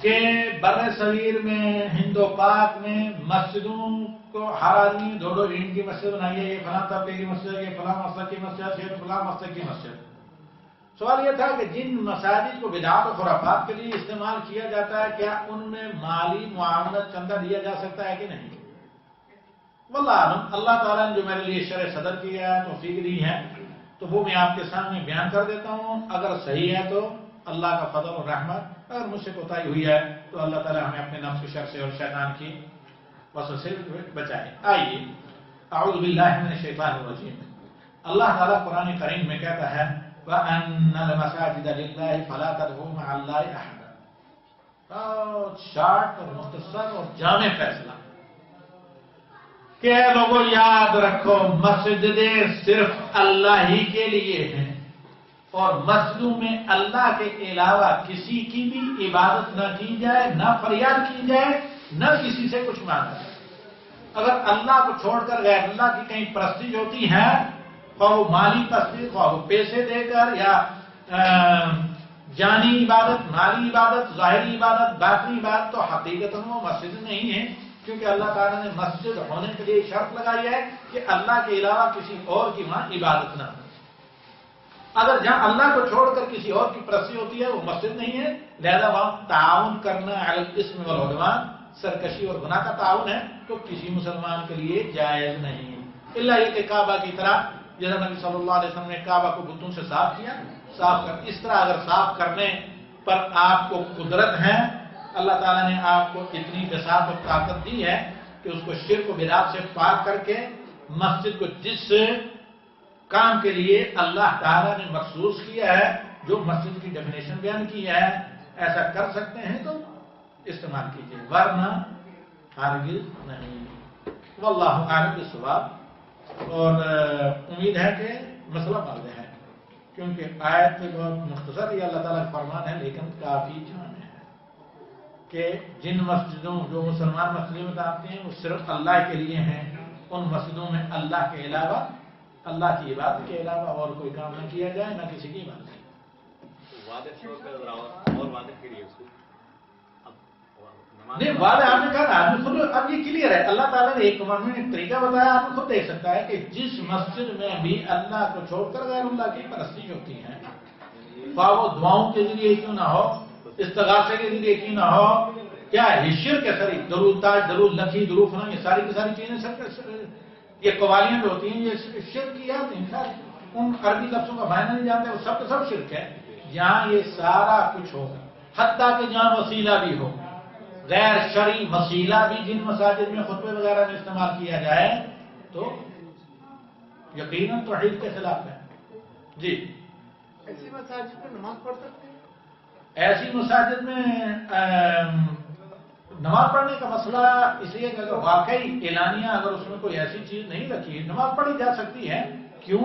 کہ بر صغیر میں، ہند و پاک میں مسجدوں کو ہر آدمی دو دو اینٹ کی مسجد بنائی ہے، یہ فلاں طبقے کی مسجد ہے، یہ فلاں مسلک کی مسجد ہے، فلاں مسلک کی مسجد۔ سوال یہ تھا کہ جن مساجد کو بدعات و خرافات کے لیے استعمال کیا جاتا ہے، کیا ان میں مالی معاونت چندہ دیا جا سکتا ہے کہ نہیں؟ واللہ اعلم۔ اللہ تعالیٰ نے جو میرے لیے شرح صدر کیا ہے، توفیق دی ہے، تو وہ میں آپ کے سامنے بیان کر دیتا ہوں۔ اگر صحیح ہے تو اللہ کا فضل اور رحمت، اگر مجھ سے کوتاہی ہوئی ہے تو اللہ تعالیٰ ہمیں اپنے نفس کے شر سے اور شیطان کی وسوسے سے بچائے۔ آئیے، اعوذ باللہ من الشیطان الرجیم۔ اللہ تعالیٰ قرآن کریم میں کہتا ہے وَأَنَّ الْمَسَاجِدَ لِلَّهِ فَلَا تَدْعُوا مَعَ اللَّهِ أَحَدًا۔ بہت شارٹ اور مختصر اور جامع فیصلہ کہ لوگوں یاد رکھو مسجدیں صرف اللہ ہی کے لیے ہیں، اور مسجدوں میں اللہ کے علاوہ کسی کی بھی عبادت نہ کی جائے، نہ فریاد کی جائے، نہ کسی سے کچھ مانگا جائے۔ اگر اللہ کو چھوڑ کر غیر اللہ کی کہیں پرستش ہوتی ہے، خواہ وہ مالی پرستش، خواہ وہ پیسے دے کر، یا جانی عبادت، مالی عبادت، ظاہری عبادت، باطنی عبادت، تو حقیقتاً وہ مسجد نہیں ہے، کیونکہ اللہ تعالیٰ نے مسجد ہونے کے لیے شرط لگائی ہے کہ اللہ کے علاوہ کسی اور کی وہاں عبادت نہ ہو۔ اگر جہاں اللہ کو چھوڑ کر کسی اور کی پرستی ہوتی ہے وہ مسجد نہیں ہے، لہذا وہاں تعاون کرنا علی الاسم والعدوان، سرکشی اور گناہ کا تعاون ہے، تو کسی مسلمان کے لیے جائز نہیں ہے، الا یہ کہ کعبہ کی طرح جیسا نبی صلی اللہ علیہ وسلم نے کعبہ کو بتوں سے صاف کیا، صاف کر اس طرح اگر صاف کرنے پر آپ کو قدرت ہے، اللہ تعالیٰ نے آپ کو اتنی بساط اور طاقت دی ہے کہ اس کو شرک و بدعات سے پاک کر کے مسجد کو جس کام کے لیے اللہ تعالیٰ نے مخصوص کیا ہے، جو مسجد کی ڈیفینیشن بیان کی ہے، ایسا کر سکتے ہیں تو استعمال کیجیے، ورنہ ہرگز نہیں۔ واللہ اعلم بالصواب۔ اور امید ہے کہ مسئلہ واضح ہے، کیونکہ آیت بہت مختصر یہ اللہ تعالیٰ کا فرمان ہے، لیکن کافی جامع ہے کہ جن مسجدوں جو مسلمان مسجدیں بتاتے ہیں وہ صرف اللہ کے لیے ہیں، ان مسجدوں میں اللہ کے علاوہ، اللہ کی عبادت کے علاوہ اور کوئی کام نہ کیا جائے، نہ کسی کی عبادت۔ نہیں وعدہ آپ نے کہا آدمی خود، اب یہ کلیئر ہے، اللہ تعالیٰ نے ایک طریقہ بتایا، آپ خود دیکھ سکتا ہے کہ جس مسجد میں بھی اللہ کو چھوڑ کر غیر اللہ کی پرستی ہوتی ہے، خواہ وہ دعاؤں کے ذریعے کیوں نہ ہو، استغاثے کے ذریعے کیوں نہ ہو، کیا ہے شرک ہے، ساری درود تاج، درود لکھی، درود فلاں، یہ ساری کی ساری چیزیں سب یہ قوالیاں جو ہوتی ہیں یہ شرک کی یاد نہیں، ان عربی لفظوں کا معنی نہیں جانتے، وہ سب سب شرک ہے۔ جہاں یہ سارا کچھ ہوگا، حتیٰ کہ جہاں وسیلہ بھی ہو، غیر شرعی وسیلہ بھی جن مساجد میں خطبے وغیرہ میں استعمال کیا جائے تو یقیناً توحید کے خلاف ہے۔ جی ایسی مساجد میں نماز پڑھ سکتے ہیں؟ ایسی مساجد میں نماز پڑھنے کا مسئلہ اس لیے کہ اگر واقعی اعلانیہ اگر اس میں کوئی ایسی چیز نہیں رکھی، نماز پڑھی جا سکتی ہے، کیوں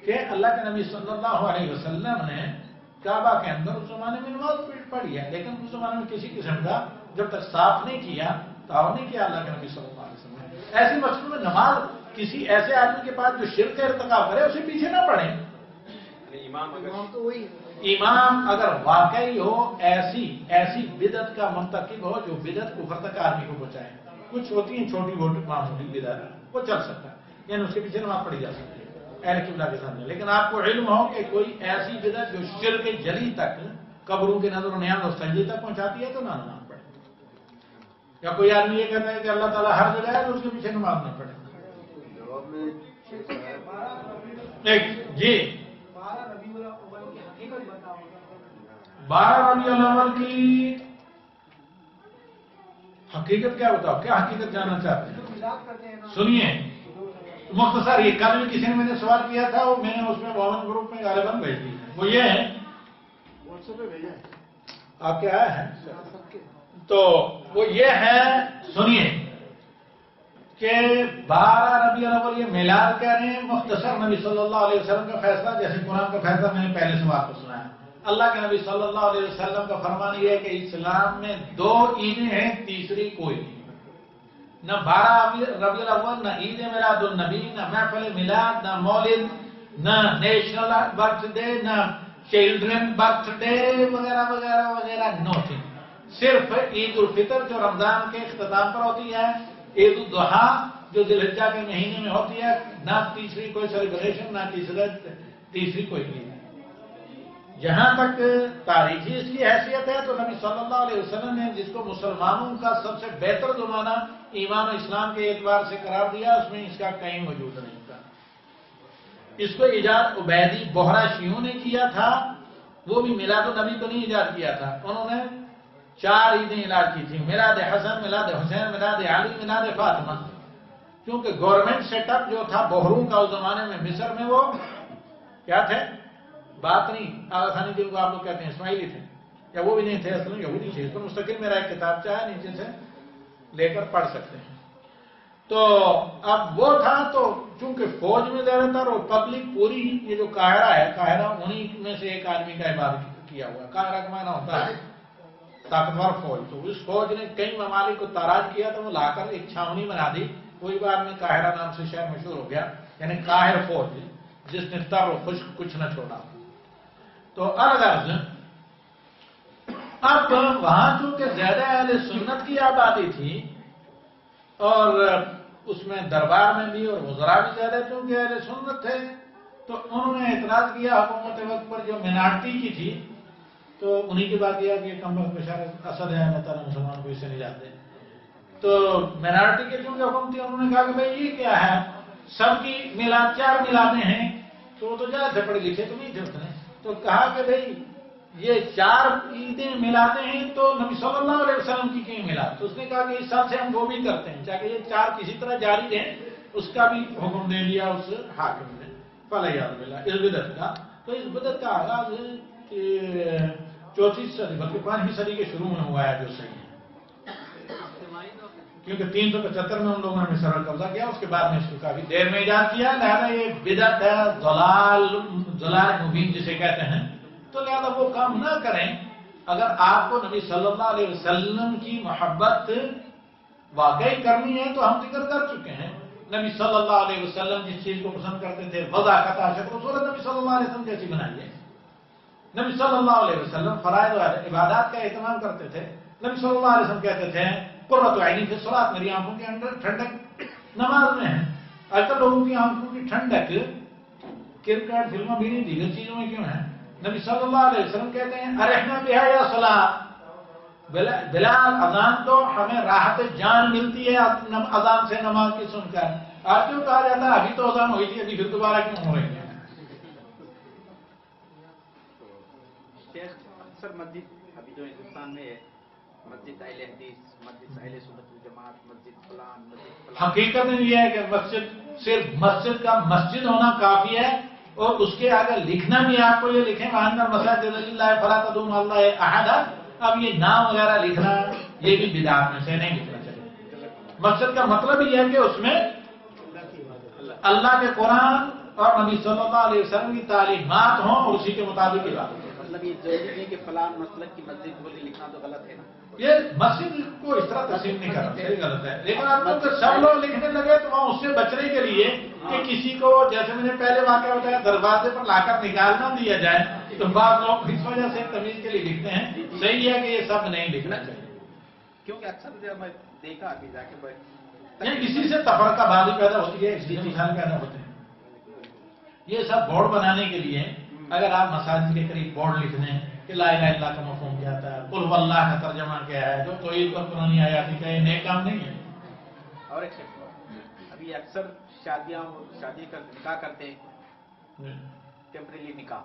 کہ اللہ کے نبی صلی اللہ علیہ وسلم نے کعبہ کے اندر اس زمانے میں نماز پڑھی ہے، لیکن اس زمانے میں کسی قسم کا جب تک صاف نہیں کیا، تعاون نہیں کیا اللہ کے نبی صلی اللہ علیہ وسلم نے، ایسی مسجد میں نماز کسی ایسے آدمی کے پاس جو شرک کا ارتکاب کرے اسے پیچھے نہ پڑھیں۔ امام تو وہی امام اگر واقعی ہو ایسی بدعت کا مرتکب ہو جو بدعت کفر تک آدمی کو پہنچائے، کچھ ہوتی ہیں چھوٹی موٹی معمولی بدعت، وہ چل سکتا ہے، یعنی اس کے پیچھے نماز پڑھی جا سکتی ہے اہل قبلہ کے سامنے، لیکن آپ کو علم ہو کہ کوئی ایسی بدعت جو شرک جلی تک، قبروں کے نظر و نیاز اور سجدے تک پہنچاتی ہے تو نہ نماز پڑھے، یا کوئی آدمی یہ کہتا ہے کہ اللہ تعالیٰ ہر جگہ ہے تو اس کے پیچھے نماز نہ پڑھے۔ جی 12 ربیع الاول کی حقیقت کیا بتاؤ، کیا حقیقت جاننا چاہتے ہیں؟ سنیے مختصر، یہ کل بھی کسی نے میں نے سوال کیا تھا، وہ میں نے اس میں مومن گروپ میں غالباً بھیج دی ہے، وہ یہ ہے آپ کے آیا ہے تو وہ یہ ہے، سنیے کہ 12 ربیع الاول یہ میلاد کہہ رہے ہیں، مختصر نبی صلی اللہ علیہ وسلم کا فیصلہ، جیسے قرآن کا فیصلہ میں نے پہلے سے آپ کو سنا ہے۔ اللہ کے نبی صلی اللہ علیہ وسلم کا فرمان یہ ہے کہ اسلام میں 2 عیدیں ہیں، تیسری کوئی نہیں، نہ 12 ربیع الاول، نہ عید میلاد النبی، نہ محفل میلاد، نہ مولد، نہ نیشنل برتھ ڈے، نہ چلڈرن برتھ ڈے وغیرہ وغیرہ وغیرہ، نوٹنگ صرف عید الفطر جو رمضان کے اختتام پر ہوتی ہے، عید الاضحیٰ جو ذی الحجہ کے مہینے میں ہوتی ہے، نہ تیسری کوئی سیلیبریشن، نہ تیسری کوئی عید. جہاں تک تاریخی اس کی حیثیت ہے تو نبی صلی اللہ علیہ وسلم نے جس کو مسلمانوں کا سب سے بہتر زمانہ ایمان و اسلام کے اعتبار سے قرار دیا، اس میں اس کا کہیں وجود نہیں تھا. اس کو ایجاد عبیدی بحرہ شیعوں نے کیا تھا، وہ بھی میلاد النبی کو نہیں ایجاد کیا تھا. انہوں نے 4 عیدیں ایجاد کی تھیں: میلاد حسن، میلاد حسین، میلاد علی، میلاد فاطمہ. کیونکہ گورنمنٹ سیٹ اپ جو تھا بحروں کا اس زمانے میں مصر میں، وہ کیا تھے؟ بات نہیں آغا خانی جن کو آپ لوگ کہتے ہیں اسماعیلی تھے، یا وہ بھی نہیں تھے، اصل میں یہودی تھے. اس پر مستقل میرا ایک کتاب چاہے نیچے سے لے کر پڑھ سکتے ہیں. تو اب وہ تھا، تو چونکہ فوج میں زیادہ تر اور پبلک پوری، یہ جو قاہرہ ہے، قاہرہ انہی میں سے ایک آدمی کا عبادت کیا ہوا ہے. قاہرہ کا معنی ہوتا ہے طاقتور فوج. تو اس فوج نے کئی ممالک کو تاراج کیا تو وہ لا کر ایک چھاونی بنا دی. کوئی بعد میں قاہرہ نام سے شہر مشہور ہو گیا، یعنی قاہر فوج، جس نے تر و خشک کچھ نہ چھوڑا. تو الغرض اب وہاں چونکہ زیادہ اہل سنت کی آبادی تھی، اور اس میں دربار میں بھی اور وزراء بھی زیادہ چونکہ اہل سنت تھے، تو انہوں نے اعتراض کیا حکومت وقت پر جو مینارٹی کی تھی. تو انہی کی بات یہ کہ کم وقت بشارت اسد ہے، اللہ تعالیٰ مسلمان کو اس سے نجات دے. تو مینارٹی کے چونکہ حکم تھی، انہوں نے کہا کہ بھائی یہ کیا ہے، سب کی میلاد 4 میلادیں ہیں. تو وہ تو زیادہ تھے، پڑھے لکھے تو نہیں تھے اس نے. تو کہا کہ بھائی یہ 4 عیدیں میلادیں ہیں تو نبی صلی اللہ علیہ وسلم کی کہیں میلاد؟ تو اس نے کہا کہ اس حساب سے ہم وہ بھی کرتے ہیں، چاہے یہ 4 کسی طرح جاری رہیں. اس کا بھی حکم دے دیا اس حاکم نے. فلیعذ باللہ اس بدعت کا. تو اس بدعت کا آغاز 34 صدی بلکہ 5ویں صدی کے شروع میں ہوا ہے، جو صحیح ہے، کیونکہ 375 میں ان لوگوں نے مصر پر قبضہ کیا. اس کے بعد میں اس کو کافی دیر میں ایجاد کیا. لہذا یہ بدعت ہے، ضلال مبین جسے کہتے ہیں. تو لہذا وہ کام نہ کریں. اگر آپ کو نبی صلی اللہ علیہ وسلم کی محبت واقعی کرنی ہے تو ہم ذکر کر چکے ہیں. نبی صلی اللہ علیہ وسلم جس چیز کو پسند کرتے تھے، وضاحت شکل و صورت نبی صلی اللہ علیہ وسلم جیسی بنائیے. نبی صلی اللہ علیہ وسلم فرائض و عبادات کا اہتمام کرتے تھے. نبی صلی اللہ علیہ وسلم کہتے تھے قرۃ عینی فی الصلاۃ، میری آنکھوں کے اندر ٹھنڈک نماز میں ہے. آج کل لوگوں کی آنکھوں کی ٹھنڈک کرکٹ، فلموں بھی نہیں، دیگر چیزوں میں کیوں ہے؟ نبی صلی اللہ علیہ وسلم کہتے ہیں ارحنا بہا یا صلاۃ، بلال اذان تو ہمیں راحت جان ملتی ہے اذان سے نماز کی سن کر. آج کیوں کہا جاتا ہے ابھی تو اذان ہوئی تھی، ابھی پھر دوبارہ کیوں ہو رہی ہے؟ شیخ اکثر مسجد ابھی جو ہندوستان میں ہے، مسجد اہل حدیث، مسجد اہل سنت والجماعت، مسجد فلان، مسجد فلان. حقیقت میں یہ ہے کہ مسجد صرف مسجد کا مسجد ہونا کافی ہے، اور اس کے آگے لکھنا بھی آپ کو یہ لکھیں وَأَنَّ الْمَسَاجِدَ لِلَّهِ فَلَا تَدْعُوا مَعَ اللَّهِ أَحَدًا. اب یہ نام وغیرہ لکھنا یہ بھی بدعات میں سے نہیں لکھنا چاہیے. مسجد کا مطلب یہ ہے کہ اس میں اللہ کے قرآن اور نبی صلی اللہ علیہ وسلم کی تعلیمات ہوں اور اسی کے مطابق عبادت. مطلب یہ ضروری نہیں کہ فلان مسلک کی مسجد بولی لکھنا تو غلط ہے نا. یہ مسجد کو اس طرح تقسیم نہیں کرنا، یہ غلط ہے. لیکن آپ کو سب لوگ لکھنے لگے تو وہاں اس سے بچنے کے لیے کہ کسی کو، جیسے میں نے پہلے واقعہ بتایا، دروازے پر لا کر نکال نہ دیا جائے، تو بعض لوگ اس وجہ سے تمیز کے لیے لکھتے ہیں. صحیح ہے کہ یہ سب نہیں لکھنا چاہیے، کیونکہ اکثر میں دیکھا ابھی جا کے اسی سے تفرقہ بازی پیدا ہوتی ہے، اس لیے نشان پیدا ہوتے ہیں. یہ سب بورڈ بنانے کے لیے اگر آپ مساجد کے قریب بورڈ لکھ دیں کہ لا الہ الا اللہ کا مفہوم کیا آتا ہے، قل هو اللہ کا ترجمہ کیا ہے، جو توحید پر قرآن آیات کا یہ نیک کام نہیں ہے. اور ایک شخص ابھی اکثر شادی کا نکاح کرتے ہیں، ٹیمپریری نکاح.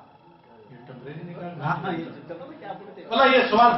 یہ سوال